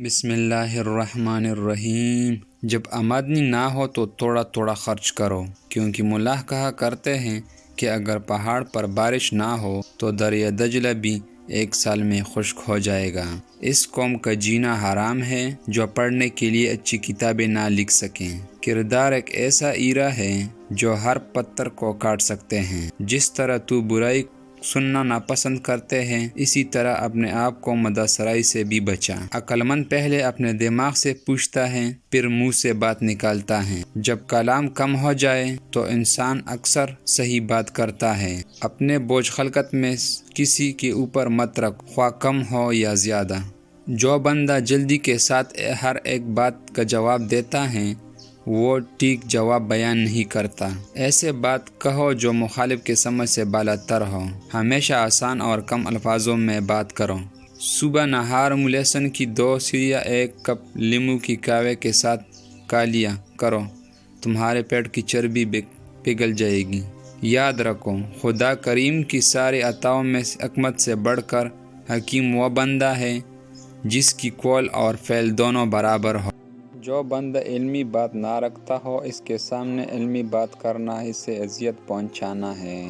بسم اللہ الرحمن الرحیم۔ جب آمدنی نہ ہو تو تھوڑا تھوڑا خرچ کرو، کیونکہ ملاح کہا کرتے ہیں کہ اگر پہاڑ پر بارش نہ ہو تو دریا دجلہ بھی 1 سال میں خشک ہو جائے گا۔ اس قوم کا جینا حرام ہے جو پڑھنے کے لیے اچھی کتابیں نہ لکھ سکیں۔ کردار ایک ایسا ایرا ہے جو ہر پتھر کو کاٹ سکتے ہیں۔ جس طرح تو برائی سننا ناپسند کرتے ہیں، اسی طرح اپنے آپ کو مدح سرائی سے بھی بچا۔ عقل مند پہلے اپنے دماغ سے پوچھتا ہے، پھر منہ سے بات نکالتا ہے۔ جب کلام کم ہو جائے تو انسان اکثر صحیح بات کرتا ہے۔ اپنے بوجھ خلقت میں کسی کے اوپر مت رکھ، خواہ کم ہو یا زیادہ۔ جو بندہ جلدی کے ساتھ ہر ایک بات کا جواب دیتا ہے وہ ٹھیک جواب بیان نہیں کرتا۔ ایسے بات کہو جو مخالف کے سمجھ سے بالا تر ہو۔ ہمیشہ آسان اور کم الفاظوں میں بات کرو۔ صبح نہار میں لہسن کی 2 سیڑھیاں 1 کپ لیموں کی قہوے کے ساتھ کھا لیا کرو، تمہارے پیٹ کی چربی پگھل جائے گی۔ یاد رکھو، خدا کریم کی ساری عطاؤں میں حکمت سے بڑھ کر حکیم وہ بندہ ہے جس کی قول اور فعل دونوں برابر ہو۔ جو بندہ علمی بات نہ رکھتا ہو، اس کے سامنے علمی بات کرنا اسے اذیت پہنچانا ہے۔